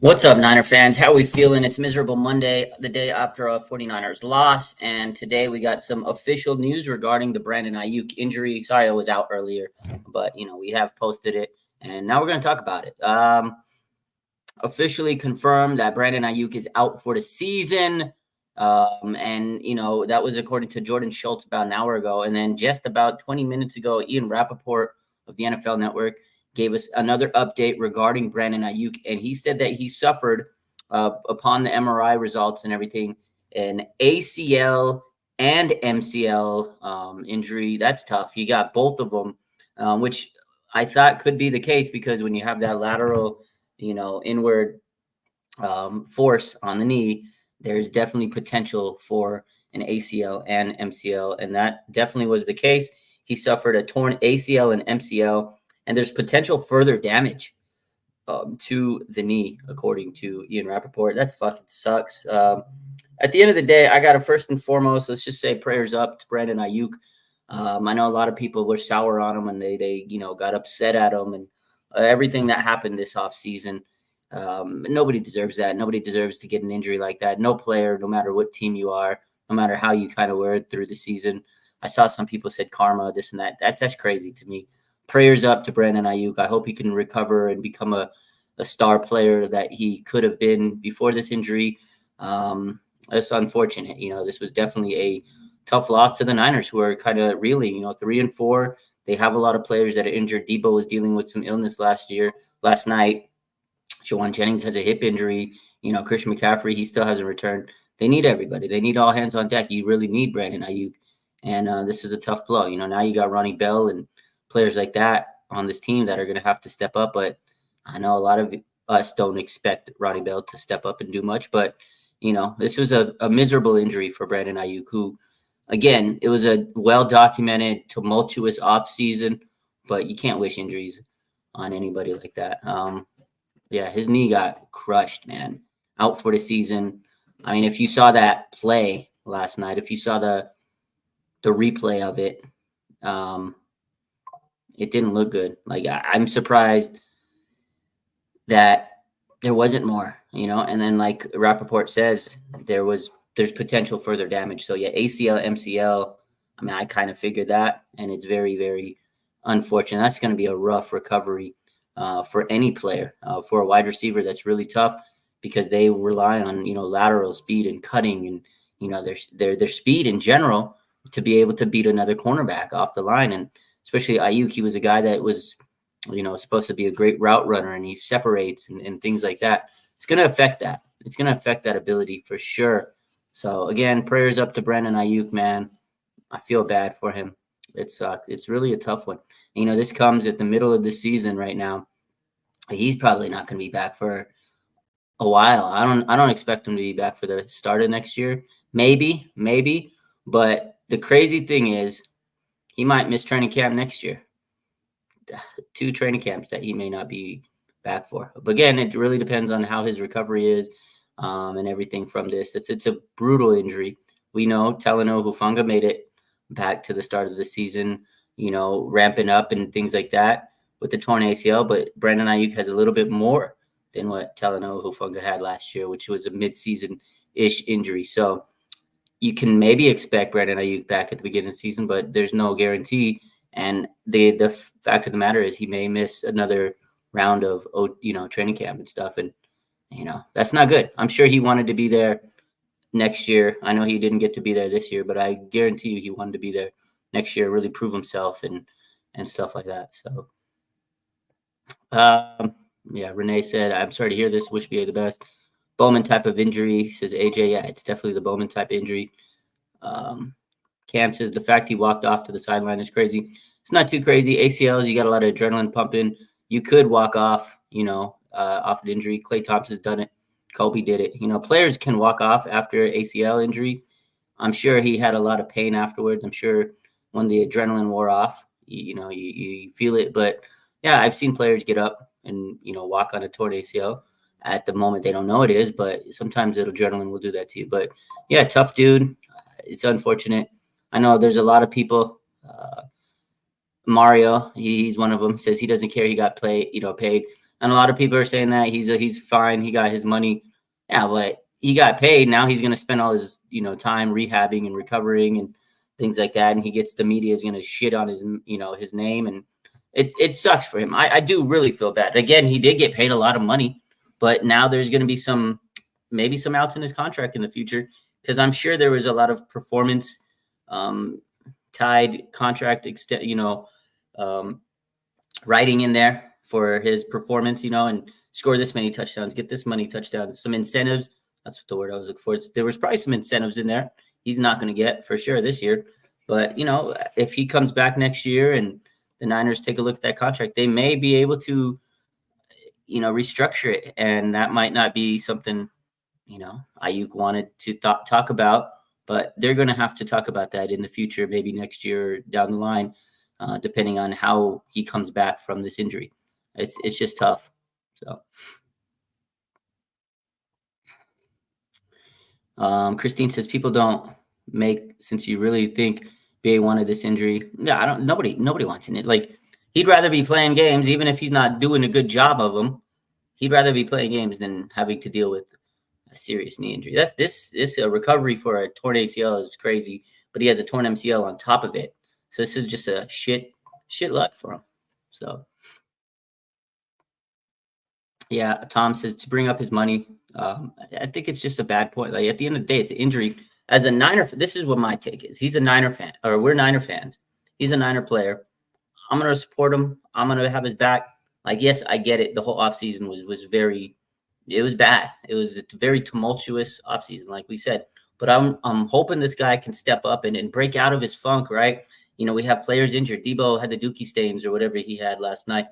What's up, Niner fans? How are we feeling? It's miserable Monday, the day after a 49ers loss, and today we got some official news regarding the Brandon Aiyuk injury. Sorry I was out earlier, but we have posted it, and now we're going to talk about it. Officially confirmed that Brandon Aiyuk is out for the season, and that was according to Jordan Schultz about an hour ago, and then just about 20 minutes ago, Ian Rappaport of the NFL Network gave us another update regarding Brandon Aiyuk, and he said that he suffered, upon the MRI results and everything, an ACL and MCL injury. That's tough. He got both of them, which I thought could be the case because when you have that lateral, inward force on the knee, there's definitely potential for an ACL and MCL, and that definitely was the case. He suffered a torn ACL and MCL, and there's potential further damage to the knee, according to Ian Rappaport. That's fucking sucks. At the end of the day, I got to first and foremost, let's just say prayers up to Brandon Aiyuk. I know a lot of people were sour on him and they got upset at him and everything that happened this offseason. Nobody deserves that. Nobody deserves to get an injury like that. No player, no matter what team you are, no matter how you kind of were through the season. I saw some people said karma, this and that. That's crazy to me. Prayers up to Brandon Aiyuk. I hope he can recover and become a star player that he could have been before this injury. It's unfortunate. This was definitely a tough loss to the Niners, who are kind of reeling. 3-4. They have a lot of players that are injured. Debo was dealing with some illness last night. Jennings has a hip injury. Christian McCaffrey, he still hasn't returned. They need everybody. They need all hands on deck. You really need Brandon Aiyuk. And this is a tough blow. Now you got Ronnie Bell and players like that on this team that are going to have to step up. But I know a lot of us don't expect Ronnie Bell to step up and do much. But, this was a miserable injury for Brandon Aiyuk, who, again, it was a well-documented, tumultuous offseason. But you can't wish injuries on anybody like that. His knee got crushed, man. Out for the season. I mean, if you saw that play last night, if you saw the replay of it, it didn't look good. Like, I'm surprised that there wasn't more, and then like Rappaport says, there's potential further damage. So yeah, ACL, MCL, I mean, I kind of figured that, and it's very, very unfortunate. That's going to be a rough recovery for any player, for a wide receiver. That's really tough because they rely on, lateral speed and cutting and, their speed in general to be able to beat another cornerback off the line. And especially Aiyuk, he was a guy that was, supposed to be a great route runner, and he separates and things like that. It's going to affect that. It's going to affect that ability for sure. So again, prayers up to Brandon Aiyuk, man. I feel bad for him. It sucks. It's really a tough one. This comes at the middle of the season right now. He's probably not going to be back for a while. I don't expect him to be back for the start of next year. Maybe. But the crazy thing is, he might miss training camp next year. 2 training camps that he may not be back for. But again, it really depends on how his recovery is and everything from this. It's a brutal injury. We know Talanoa Hufanga made it back to the start of the season, ramping up and things like that with the torn ACL. But Brandon Aiyuk has a little bit more than what Talanoa Hufanga had last year, which was a mid-season-ish injury. So you can maybe expect Brandon Aiyuk back at the beginning of the season, but there's no guarantee. And the fact of the matter is, he may miss another round of training camp and stuff, and that's not good. I'm sure he wanted to be there next year. I know he didn't get to be there this year, but I guarantee you he wanted to be there next year, really prove himself and stuff like that. So, Renee said, "I'm sorry to hear this. Wish BA the best." Bowman type of injury, says AJ. Yeah, it's definitely the Bowman type injury. Cam says the fact he walked off to the sideline is crazy. It's not too crazy. ACLs, you got a lot of adrenaline pumping. You could walk off, off an injury. Klay Thompson's done it. Kobe did it. Players can walk off after ACL injury. I'm sure he had a lot of pain afterwards. I'm sure when the adrenaline wore off, you feel it. But yeah, I've seen players get up and, walk on a torn ACL. At the moment, they don't know it is, but sometimes adrenaline will do that to you. But yeah, tough dude. It's unfortunate. I know there's a lot of people. Mario, he's one of them. Says he doesn't care. He got paid. And a lot of people are saying that he's fine. He got his money. Yeah, but he got paid. Now he's going to spend all his time rehabbing and recovering and things like that. And he gets the media is going to shit on his his name, and it sucks for him. I do really feel bad. Again, he did get paid a lot of money, but now there's going to be maybe some outs in his contract in the future, because I'm sure there was a lot of performance tied contract writing in there for his performance, and score this many touchdowns, get this many touchdowns, some incentives. That's what the word I was looking for. There was probably some incentives in there he's not going to get for sure this year. But, if he comes back next year and the Niners take a look at that contract, they may be able to, restructure it. And that might not be something, Aiyuk wanted to talk about, but they're going to have to talk about that in the future, maybe next year or down the line, depending on how he comes back from this injury. It's just tough. So, Christine says people don't make since you really think BA wanted this injury. Yeah, I don't. Nobody wants in it. Like, he'd rather be playing games, even if he's not doing a good job of them. He'd rather be playing games than having to deal with a serious knee injury. This a recovery for a torn ACL is crazy, but he has a torn MCL on top of it. So this is just a shit luck for him. So yeah, Tom says to bring up his money. I think it's just a bad point. Like, at the end of the day, it's an injury. As a Niner, this is what my take is. He's a Niner fan, or we're Niner fans. He's a Niner player. I'm going to support him. I'm going to have his back. Like, yes, I get it. The whole offseason was it was bad. It was a very tumultuous offseason, like we said. But I'm hoping this guy can step up and break out of his funk, right? We have players injured. Debo had the dookie stains or whatever he had last night.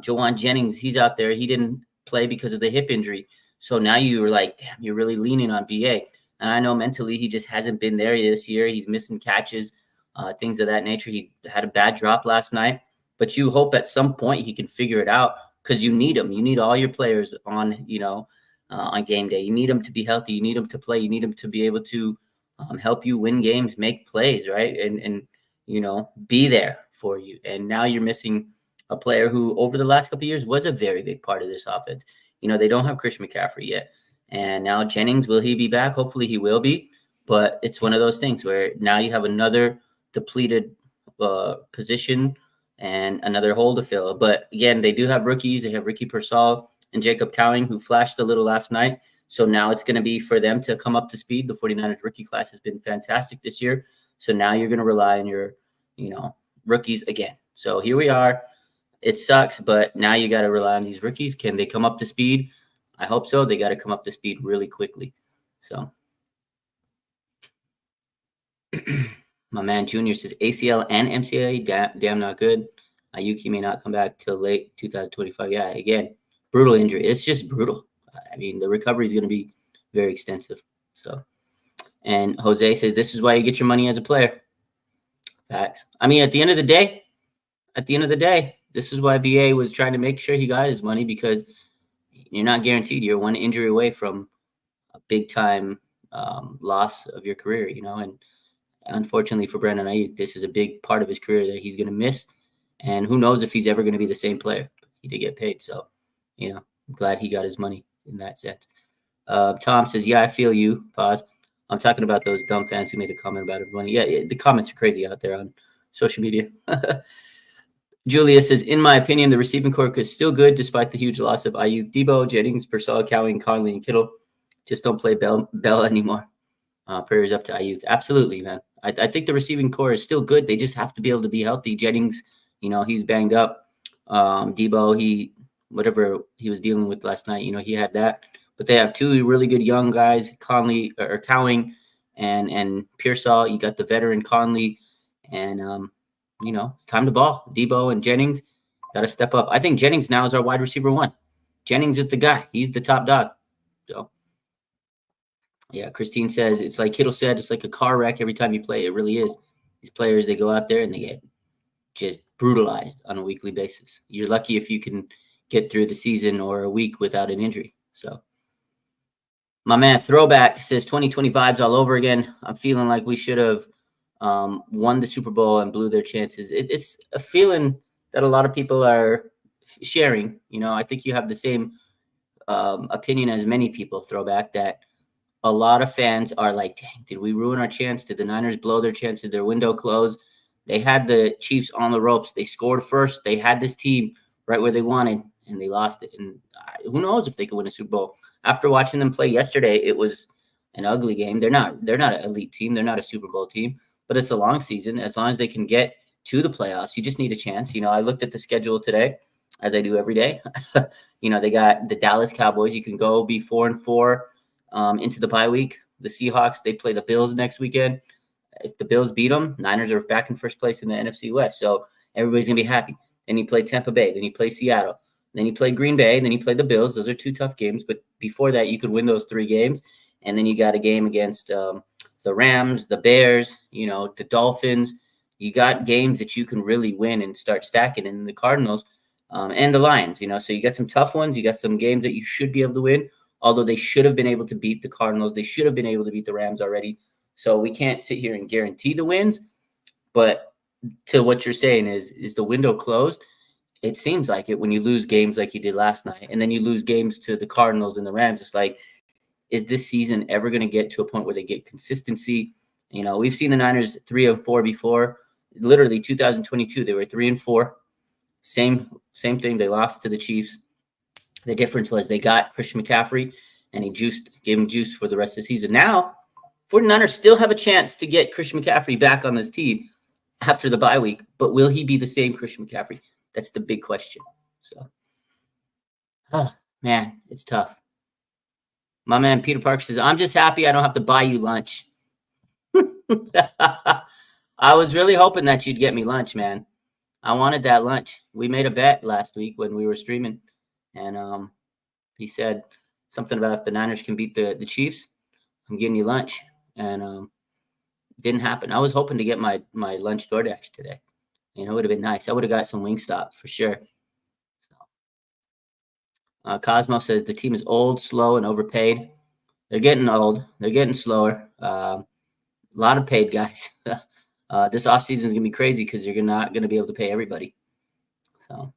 Jennings, he's out there. He didn't play because of the hip injury. So now you were like, damn, you're really leaning on BA. And I know mentally he just hasn't been there this year. He's missing catches, things of that nature. He had a bad drop last night. But you hope at some point he can figure it out, because you need him. You need all your players on game day. You need them to be healthy. You need them to play. You need them to be able to help you win games, make plays, right? And be there for you. And now you're missing a player who over the last couple of years was a very big part of this offense. They don't have Christian McCaffrey yet. And now Jennings, will he be back? Hopefully he will be. But it's one of those things where now you have another depleted position and another hole to fill. But again, they do have rookies. They have Ricky Pearsall and Jacob Cowing, who flashed a little last night. So now it's going to be for them to come up to speed. The 49ers rookie class has been fantastic this year. So now you're going to rely on your, rookies again. So here we are. It sucks, but now you got to rely on these rookies. Can they come up to speed? I hope so. They got to come up to speed really quickly. So my man Junior says ACL and MCL, damn not good. Aiyuk may not come back till late 2025. Yeah, again, brutal injury. It's just brutal. I mean, the recovery is going to be very extensive. So, and Jose said, this is why you get your money as a player. Facts. I mean, at the end of the day, this is why BA was trying to make sure he got his money, because you're not guaranteed. You're one injury away from a big time loss of your career, and unfortunately for Brandon Aiyuk, this is a big part of his career that he's going to miss. And who knows if he's ever going to be the same player. He did get paid. So, I'm glad he got his money in that sense. Tom says, yeah, I feel you. Pause. I'm talking about those dumb fans who made a comment about everybody. Yeah, the comments are crazy out there on social media. Julia says, in my opinion, the receiving corps is still good despite the huge loss of Aiyuk, Debo, Jennings, Pearsall, Cowing, Conley, and Kittle. Just don't play Bell anymore. Prayers up to Aiyuk. Absolutely, man. I think the receiving corps is still good. They just have to be able to be healthy. Jennings, he's banged up. Debo, whatever he was dealing with last night, he had that. But they have two really good young guys, Conley or Cowing and Pearsall. You got the veteran Conley, and it's time to ball. Debo and Jennings got to step up. I think Jennings now is our wide receiver one. Jennings is the guy. He's the top dog. So, yeah, Christine says, it's like Kittle said, it's like a car wreck every time you play. It really is. These players, they go out there and they get just brutalized on a weekly basis. You're lucky if you can get through the season or a week without an injury. So, my man Throwback says 2020 vibes all over again. I'm feeling like we should have won the Super Bowl and blew their chances. It's a feeling that a lot of people are sharing, I think you have the same opinion as many people, Throwback, that a lot of fans are like, dang, did we ruin our chance? Did the Niners blow their chance? Did their window close? They had the Chiefs on the ropes. They scored first. They had this team right where they wanted, and they lost it. And who knows if they could win a Super Bowl? After watching them play yesterday, it was an ugly game. They're not an elite team. They're not a Super Bowl team, but it's a long season. As long as they can get to the playoffs, you just need a chance. I looked at the schedule today, as I do every day. They got the Dallas Cowboys. You can go be 4-4 into the bye week. The Seahawks, they play the Bills next weekend. If the Bills beat them, Niners are back in first place in the NFC West. So everybody's going to be happy. Then you play Tampa Bay. Then you play Seattle. Then you play Green Bay. Then you play the Bills. Those are 2 tough games. But before that, you could win those 3 games. And then you got a game against the Rams, the Bears, the Dolphins. You got games that you can really win and start stacking. And the Cardinals and the Lions, So you got some tough ones. You got some games that you should be able to win. Although they should have been able to beat the Cardinals. They should have been able to beat the Rams already. So we can't sit here and guarantee the wins. But to what you're saying is the window closed? It seems like it when you lose games like you did last night. And then you lose games to the Cardinals and the Rams. It's like, is this season ever going to get to a point where they get consistency? We've seen the Niners 3-4 before. Literally 2022, they were 3-4. Same thing. They lost to the Chiefs. The difference was they got Christian McCaffrey and gave him juice for the rest of the season. Now, 49ers still have a chance to get Christian McCaffrey back on this team after the bye week, but will he be the same Christian McCaffrey? That's the big question. So, man, it's tough. My man Peter Parker says, I'm just happy I don't have to buy you lunch. I was really hoping that you'd get me lunch, man. I wanted that lunch. We made a bet last week when we were streaming, and he said something about if the Niners can beat the Chiefs, I'm getting you lunch. And didn't happen. I was hoping to get my lunch DoorDash today. It would have been nice. I would have got some Wingstop for sure. So, Cosmo says the team is old, slow, and overpaid. They're getting old. They're getting slower. A lot of paid guys. This offseason is going to be crazy because you're not going to be able to pay everybody. So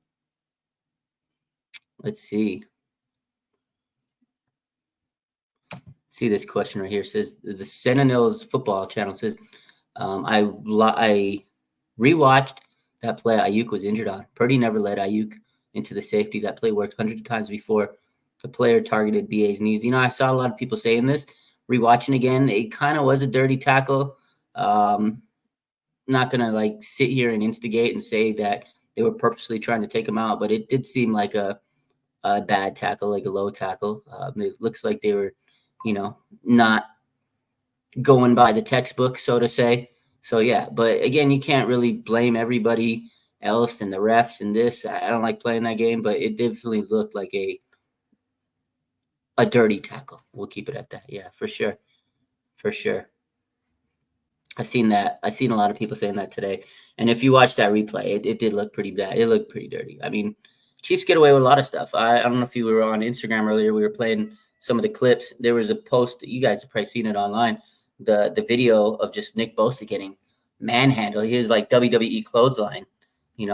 let's see. See this question right here. It says the Sentinels football channel says I rewatched that play Aiyuk was injured on. Purdy never led Aiyuk into the safety. That play worked hundreds of times before. The player targeted BA's knees. I saw a lot of people saying this. Rewatching again, it kind of was a dirty tackle. Not gonna sit here and instigate and say that they were purposely trying to take him out, but it did seem like a bad tackle, like a low tackle. It looks like they were not going by the textbook, so to say. So, yeah, but again, you can't really blame everybody else and the refs and this. I don't like playing that game, but it definitely looked like a dirty tackle. We'll keep it at that. Yeah, for sure. For sure. I seen that. I seen a lot of people saying that today. And if you watch that replay, it did look pretty bad. It looked pretty dirty. I mean, Chiefs get away with a lot of stuff. I don't know if you were on Instagram earlier. We were playing some of the clips. There was a post, you guys have probably seen it online, the video of just Nick Bosa getting manhandled. He was like WWE clothesline.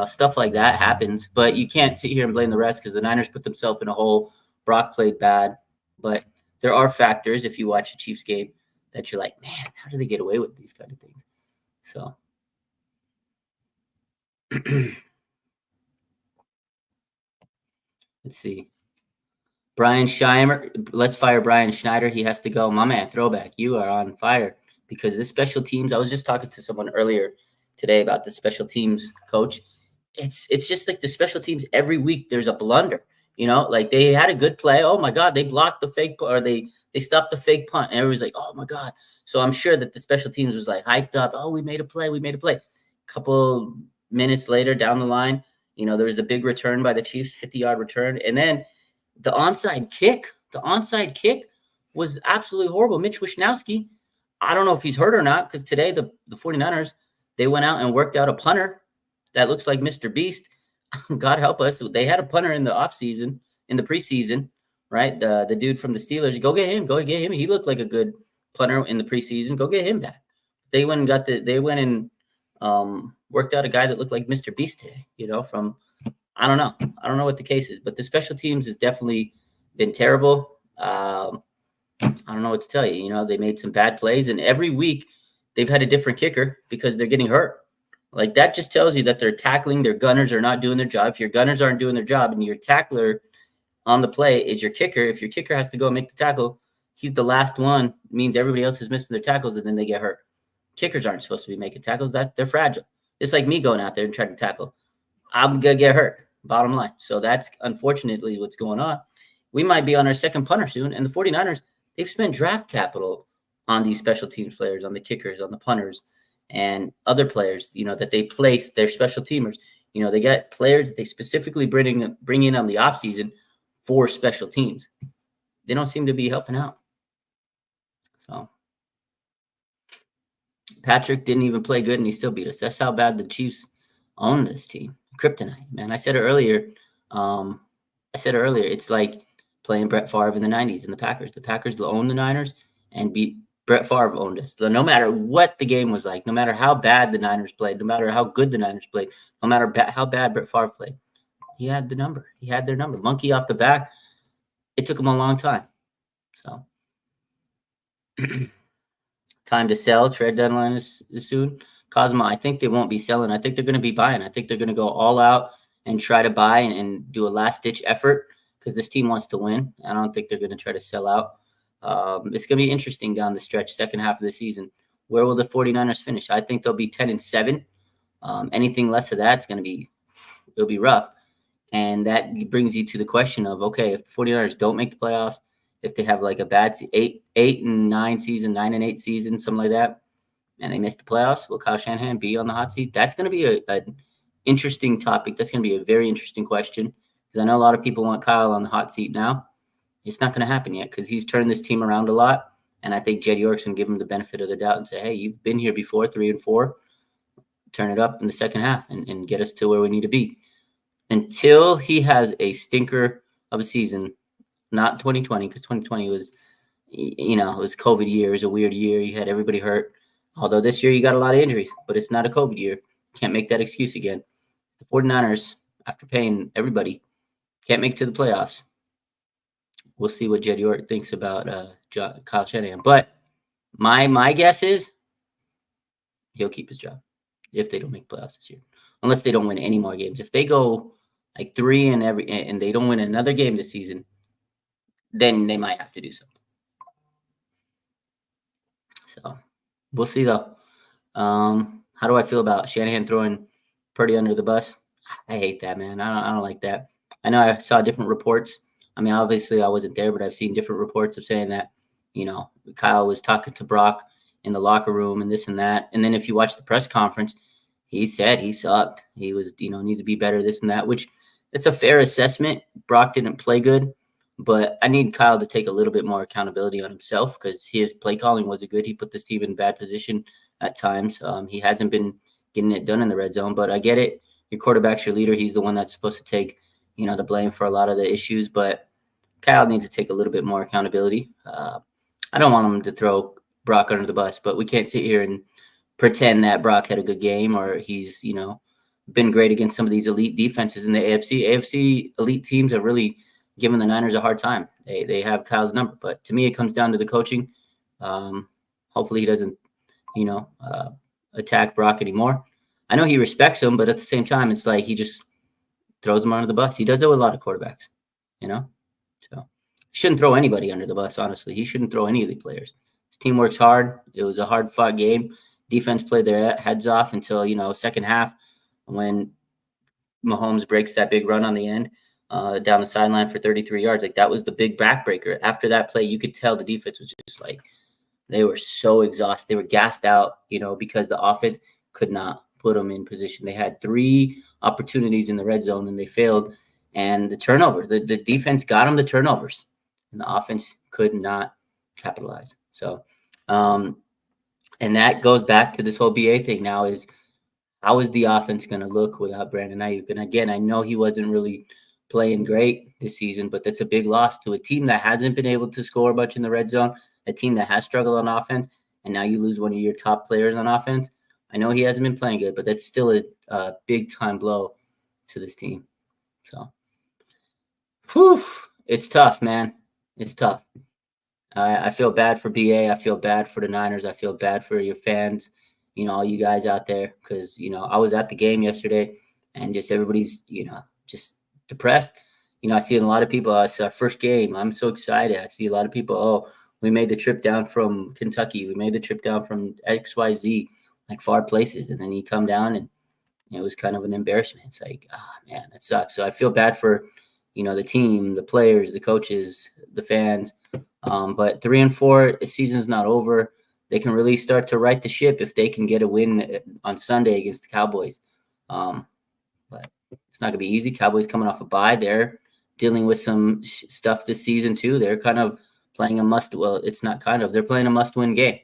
Stuff like that happens. But you can't sit here and blame the refs because the Niners put themselves in a hole. Brock played bad. But there are factors, if you watch the Chiefs game, that you're like, man, how do they get away with these kind of things? So let's see. Brian Scheimer, let's fire Brian Schneider. He has to go. My man, Throwback, you are on fire because this special teams, I was just talking to someone earlier today about the special teams coach. It's just like the special teams every week there's a blunder. Like they had a good play. Oh my God, they blocked the fake or they stopped the fake punt. And everybody's like, oh my God. So I'm sure that the special teams was like hyped up. Oh, we made a play. Couple minutes later down the line, there was the big return by the Chiefs, 50-yard return. And then the onside kick was absolutely horrible. Mitch Wishnowsky, I don't know if he's hurt or not because today the 49ers, they went out and worked out a punter that looks like Mr. Beast. God help us. They had a punter in the offseason, in the preseason, right? The dude from the Steelers. Go get him. He looked like a good punter in the preseason. Go get him back. They went and worked out a guy that looked like Mr. Beast today, from I don't know. I don't know what the case is, but the special teams has definitely been terrible. I don't know what to tell you. You know, they made some bad plays, and every week they've had a different kicker because they're getting hurt. Like that just tells you that they're tackling. Their gunners are not doing their job. If your gunners aren't doing their job, and your tackler on the play is your kicker, if your kicker has to go and make the tackle, he's the last one. Means everybody else is missing their tackles, and then they get hurt. Kickers aren't supposed to be making tackles. That they're fragile. It's like me going out there and trying to tackle. I'm gonna get hurt. Bottom line. So that's unfortunately what's going on. We might be on our second punter soon, and the 49ers, they've spent draft capital on these special teams players, on the kickers, on the punters, and other players, you know, that they place their special teamers. You know, they got players that they specifically bring in on the offseason for special teams. They don't seem to be helping out. So Patrick didn't even play good, and he still beat us. That's how bad the Chiefs own this team. Kryptonite, man. I said it earlier. It's like playing Brett Favre in the 90s in the Packers. The Packers owned the Niners and beat Brett Favre owned us. So no matter what the game was like, no matter how bad the Niners played, no matter how good the Niners played, no matter how bad Brett Favre played, he had the number. He had their number. Monkey off the back. It took him a long time. So time to sell. Trade deadline is soon. Cosmo, I think they won't be selling. I think they're going to be buying. I think they're going to go all out and try to buy and do a last-ditch effort because this team wants to win. I don't think they're going to try to sell out. It's going to be interesting down the stretch, second half of the season. Where will the 49ers finish? I think they'll be 10-7. Anything less of that, it'll be rough. And that brings you to the question of, okay, if the 49ers don't make the playoffs, if they have like a bad 8-9 season, 9-8 season, something like that, and they miss the playoffs, will Kyle Shanahan be on the hot seat? That's going to be an interesting topic. That's going to be a very interesting question because I know a lot of people want Kyle on the hot seat now. It's not going to happen yet because he's turned this team around a lot. And I think Jed York's going to give him the benefit of the doubt and say, hey, you've been here before, 3-4. Turn it up in the second half and get us to where we need to be. Until he has a stinker of a season, not 2020, because 2020 was, you know, it was COVID year. It was a weird year. You had everybody hurt. Although this year you got a lot of injuries, but it's not a COVID year. Can't make that excuse again. The 49ers, after paying everybody, can't make it to the playoffs. We'll see what Jed York thinks about Kyle Shanahan. But my guess is he'll keep his job if they don't make playoffs this year, unless they don't win any more games. If they go like 3 and they don't win another game this season, then they might have to do something. So we'll see though. How do I feel about Shanahan throwing Purdy under the bus? I hate that, man. I don't like that. I know I saw different reports. I mean, obviously I wasn't there, but I've seen different reports of saying that, you know, Kyle was talking to Brock in the locker room and this and that. And then if you watch the press conference, he said he sucked. He was, you know, needs to be better, this and that, which it's a fair assessment. Brock didn't play good, but I need Kyle to take a little bit more accountability on himself because his play calling wasn't good. He put this team in bad position at times. He hasn't been getting it done in the red zone, but I get it. Your quarterback's your leader. He's the one that's supposed to take, you know, the blame for a lot of the issues, but Kyle needs to take a little bit more accountability. I don't want him to throw Brock under the bus, but we can't sit here and pretend that Brock had a good game or he's, you know, been great against some of these elite defenses in the AFC. AFC elite teams have really given the Niners a hard time. They have Kyle's number, but to me, it comes down to the coaching. Hopefully he doesn't, you know, attack Brock anymore. I know he respects him, but at the same time, it's like he just throws him under the bus. He does it with a lot of quarterbacks, you know? So he shouldn't throw anybody under the bus, honestly. He shouldn't throw any of the players. His team works hard. It was a hard-fought game. Defense played their heads off until, you know, second half when Mahomes breaks that big run on the end down the sideline for 33 yards. Like, that was the big backbreaker. After that play, you could tell the defense was just like, they were so exhausted. They were gassed out, you know, because the offense could not put them in position. They had 3 opportunities in the red zone and they failed. And the turnover, the defense got them the turnovers and the offense could not capitalize. So, and that goes back to this whole BA thing now is how is the offense going to look without Brandon Aiyuk? And again, I know he wasn't really playing great this season, but that's a big loss to a team that hasn't been able to score much in the red zone, a team that has struggled on offense, and now you lose one of your top players on offense. I know he hasn't been playing good, but that's still a big-time blow to this team. So, whew, it's tough, man. It's tough. I feel bad for BA. I feel bad for the Niners. I feel bad for your fans, all you guys out there, because, I was at the game yesterday and just everybody's, just depressed. I see a lot of people, it's our first game. I'm so excited. I see a lot of people, oh, we made the trip down from Kentucky. We made the trip down from XYZ, like far places. And then you come down and it was kind of an embarrassment. It's like, oh, man, it sucks. So I feel bad for, the team, the players, the coaches, the fans. But 3-4, the season's not over. They can really start to right the ship if they can get a win on Sunday against the Cowboys. But it's not going to be easy. Cowboys coming off a bye. They're dealing with some stuff this season too. They're kind of playing it's not kind of. They're playing a must-win game.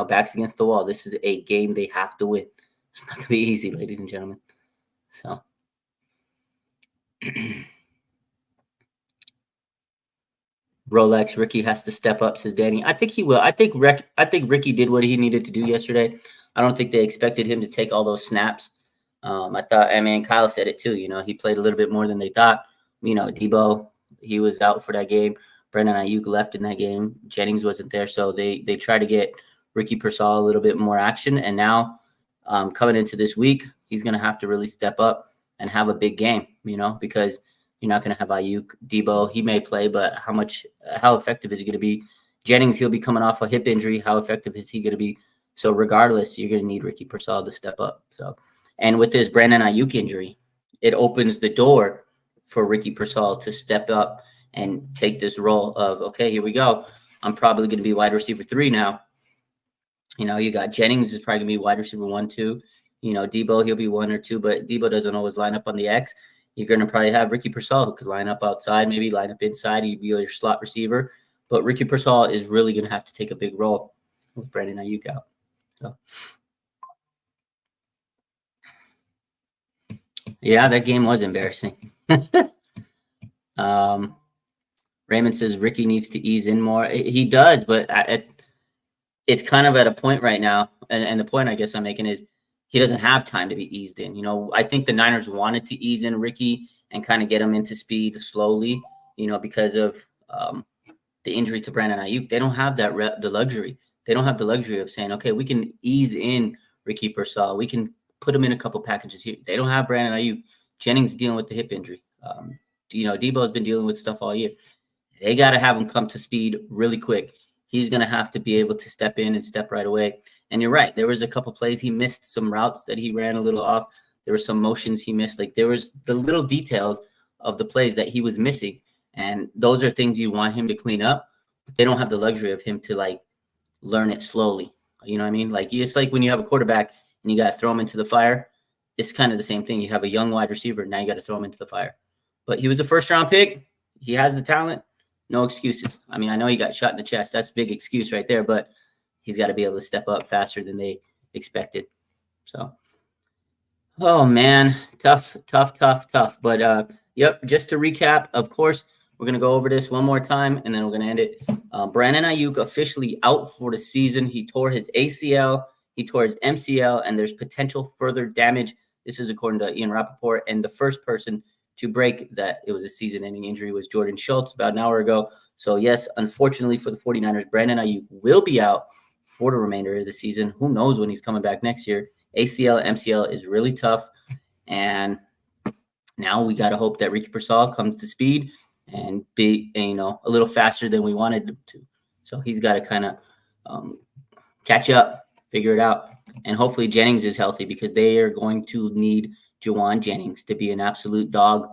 Backs against the wall. This is a game they have to win. It's not going to be easy, ladies and gentlemen. So. Rolex, Ricky has to step up, says Danny. I think he will. I think Ricky did what he needed to do yesterday. I don't think they expected him to take all those snaps. Kyle said it too. He played a little bit more than they thought. Debo, he was out for that game. Brandon Aiyuk left in that game. Jennings wasn't there, so they tried to get Ricky Pearsall a little bit more action. And now, coming into this week, he's going to have to really step up and have a big game. Because you're not going to have Aiyuk. Debo, he may play, but how effective is he going to be? Jennings, he'll be coming off a hip injury. How effective is he going to be? So regardless, you're going to need Ricky Pearsall to step up. So, and with this Brandon Aiyuk injury, it opens the door for Ricky Pearsall to step up and take this role of, okay, here we go. I'm probably going to be wide receiver 3 now. You got Jennings is probably going to be wide receiver 1, 2. Debo, he'll be 1 or 2, but Debo doesn't always line up on the X. You're going to probably have Ricky Pearsall who could line up outside, maybe line up inside. He'd be your slot receiver. But Ricky Pearsall is really going to have to take a big role with Brandon Aiyuk out. So, yeah, that game was embarrassing. Raymond says Ricky needs to ease in more. He does, but it's kind of at a point right now. And the point I guess I'm making is he doesn't have time to be eased in. I think the Niners wanted to ease in Ricky and kind of get him into speed slowly, because of the injury to Brandon Aiyuk. They don't have the luxury. They don't have the luxury of saying, okay, we can ease in Ricky Pearsall. We can put him in a couple packages here. They don't have Brandon Aiyuk. Jennings dealing with the hip injury. Debo's been dealing with stuff all year. They got to have him come to speed really quick. He's going to have to be able to step in and step right away. And you're right. There was a couple plays he missed, some routes that he ran a little off. There were some motions he missed. Like there was the little details of the plays that he was missing. And those are things you want him to clean up. But they don't have the luxury of him to learn it slowly. You know what I mean? It's like when you have a quarterback and you got to throw him into the fire. It's kind of the same thing. You have a young wide receiver. Now you got to throw him into the fire. But he was a first-round pick. He has the talent. No excuses. I know he got shot in the chest. That's a big excuse right there. But he's got to be able to step up faster than they expected. So, oh, man. Tough. But, yep, just to recap, of course, we're going to go over this one more time, and then we're going to end it. Brandon Aiyuk officially out for the season. He tore his ACL. He tore his MCL, and there's potential further damage. This is according to Ian Rappaport. And the first person to break that it was a season-ending injury was Jordan Schultz about an hour ago. So, yes, unfortunately for the 49ers, Brandon Aiyuk will be out for the remainder of the season. Who knows when he's coming back next year. ACL, MCL is really tough. And now we got to hope that Ricky Pearsall comes to speed and be, a little faster than we wanted him to. So he's got to kind of catch up, figure it out. And hopefully Jennings is healthy because they are going to need Juwan Jennings to be an absolute dog.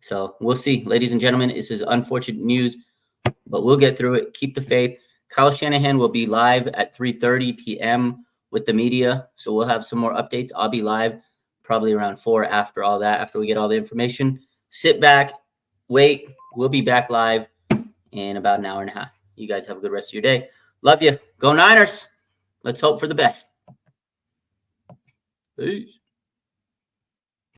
So we'll see. Ladies and gentlemen, this is unfortunate news, but we'll get through it. Keep the faith. Kyle Shanahan will be live at 3:30 p.m. with the media. So we'll have some more updates. I'll be live probably around 4 after all that, after we get all the information. Sit back, wait. We'll be back live in about an hour and a half. You guys have a good rest of your day. Love you. Go Niners. Let's hope for the best. Peace.